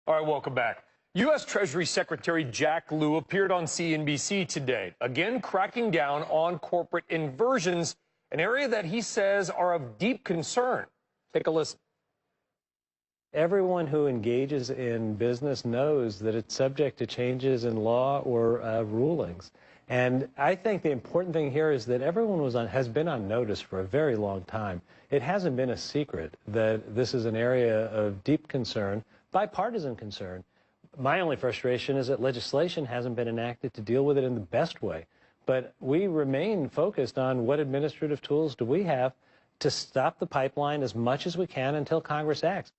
All right, welcome back. U.S. Treasury Secretary Jack Lew appeared on CNBC today, again cracking down on corporate inversions, an area that he says are of deep concern. Take a listen. Everyone who engages in business knows that it's subject to changes in law or rulings. And I think the important thing here is that everyone has been on notice for a very long time. It hasn't been a secret that this is an area of deep concern, bipartisan concern. My only frustration is that legislation hasn't been enacted to deal with it in the best way. But we remain focused on what administrative tools do we have to stop the pipeline as much as we can until Congress acts.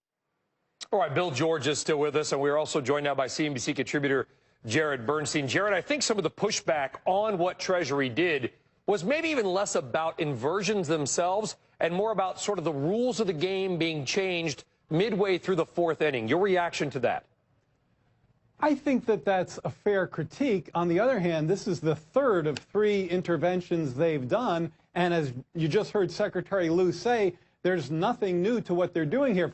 All right, Bill George is still with us, and we're also joined now by CNBC contributor Jared Bernstein. Jared, I think some of the pushback on what Treasury did was maybe even less about inversions themselves and more about sort of the rules of the game being changed midway through the fourth inning. Your reaction to that? I think that that's a fair critique. On the other hand, this is the third of 3 interventions they've done. And as you just heard Secretary Lew say, there's nothing new to what they're doing here.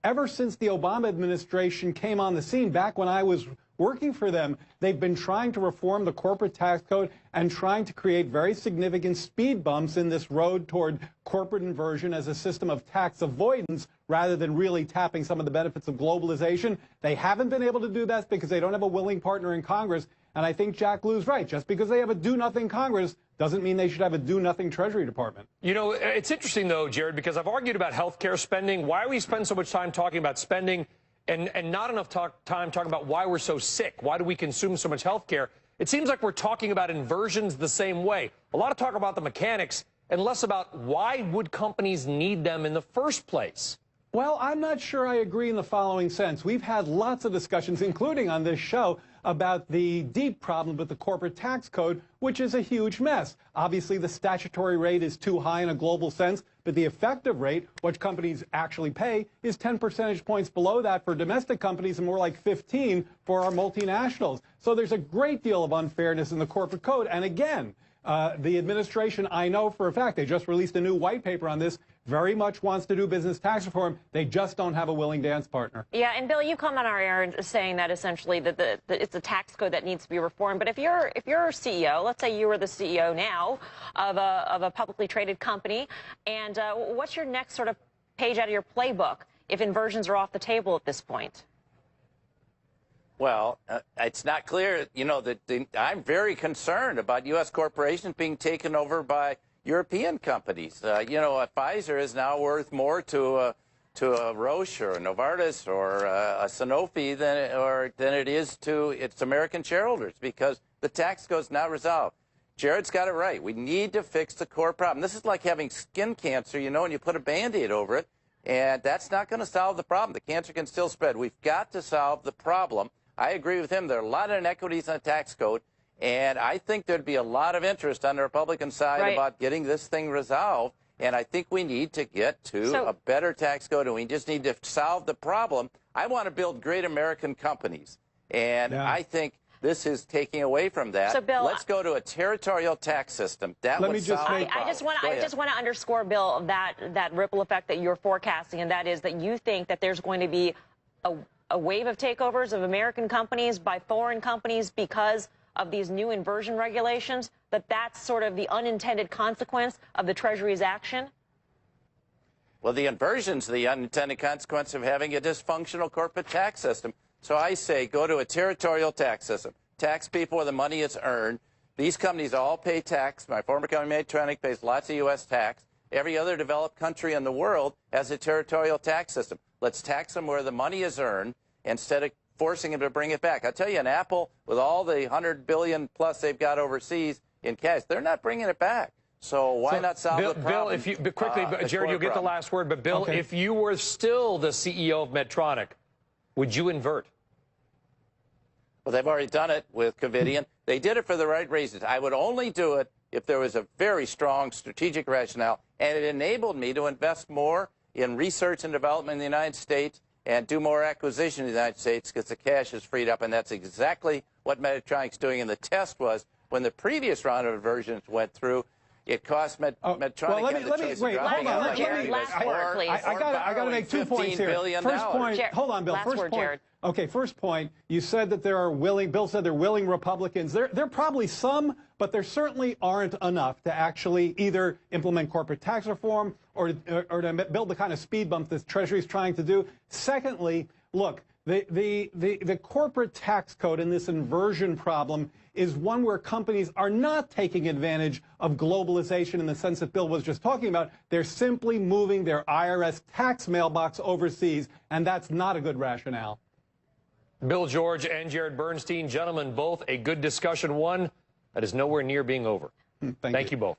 Ever since the Obama administration came on the scene, back when I was working for them, they've been trying to reform the corporate tax code and trying to create very significant speed bumps in this road toward corporate inversion as a system of tax avoidance rather than really tapping some of the benefits of globalization. They haven't been able to do that because they don't have a willing partner in Congress. And I think Jack Lew's right. Just because they have a do-nothing Congress doesn't mean they should have a do-nothing Treasury Department. You know, it's interesting, though, Jared, because I've argued about health care spending. Why we spend so much time talking about spending and not enough time talking about why we're so sick? Why do we consume so much health care? It seems like we're talking about inversions the same way. A lot of talk about the mechanics and less about why would companies need them in the first place. Well, I'm not sure I agree in the following sense. We've had lots of discussions, including on this show, about the deep problem with the corporate tax code, which is a huge mess. Obviously, the statutory rate is too high in a global sense, but the effective rate, which companies actually pay, is 10 percentage points below that for domestic companies and more like 15 for our multinationals. So there's a great deal of unfairness in the corporate code. And again, the administration, I know for a fact, they just released a new white paper on this, very much wants to do business tax reform. They just don't have a willing dance partner. Yeah, and Bill, you come on our air saying that essentially that it's a tax code that needs to be reformed. But if you're a CEO, let's say you were the CEO now of a publicly traded company, and what's your next sort of page out of your playbook if inversions are off the table at this point? Well, it's not clear, you know, that I'm very concerned about U.S. corporations being taken over by European companies. You know, Pfizer is now worth more to a Roche or a Novartis or a Sanofi than it is to its American shareholders because the tax code's not resolved. Jared's got it right. We need to fix the core problem. This is like having skin cancer, you know, and you put a Band-Aid over it, and that's not going to solve the problem. The cancer can still spread. We've got to solve the problem. I agree with him. There are a lot of inequities in the tax code, and I think there'd be a lot of interest on the Republican side about getting this thing resolved. And I think we need to get to a better tax code, and we just need to solve the problem. I want to build great American companies, and I think this is taking away from that. So, Bill, let's go to a territorial tax system. That would solve the problem. I just want to underscore, Bill, that ripple effect that you're forecasting, and that is that you think that there's going to be a wave of takeovers of American companies by foreign companies because of these new inversion regulations, that's sort of the unintended consequence of the Treasury's action? Well, the inversion's the unintended consequence of having a dysfunctional corporate tax system. So I say go to a territorial tax system. Tax people where the money is earned. These companies all pay tax. My former company, Medtronic, pays lots of U.S. tax. Every other developed country in the world has a territorial tax system. Let's tax them where the money is earned instead of forcing them to bring it back. I'll tell you, an Apple, with all the $100 billion plus they've got overseas in cash, they're not bringing it back. So why not solve the problem? Bill, if you quickly, Jared, you'll get the last word. But Bill, if you were still the CEO of Medtronic, would you invert? Well, they've already done it with Covidien. They did it for the right reasons. I would only do it if there was a very strong strategic rationale, and it enabled me to invest more in research and development in the United States and do more acquisition in the United States because the cash is freed up, and that's exactly what Medtronic's doing. And the test was when the previous round of inversions went through, It costs Medtronic well, the choice of wait, dropping hold on. it like Jared, last word, please. I got to make 2 points here. First point, hold on, Bill. Last First word, point. Jared. Okay, first point, you said that there are Bill said there are willing Republicans. There are probably some, but there certainly aren't enough to actually either implement corporate tax reform or to build the kind of speed bump that Treasury is trying to do. Secondly, look, the corporate tax code and this inversion problem is one where companies are not taking advantage of globalization in the sense that Bill was just talking about. They're simply moving their IRS tax mailbox overseas, and that's not a good rationale. Bill George and Jared Bernstein, gentlemen, both a good discussion, one that is nowhere near being over. Thank you both.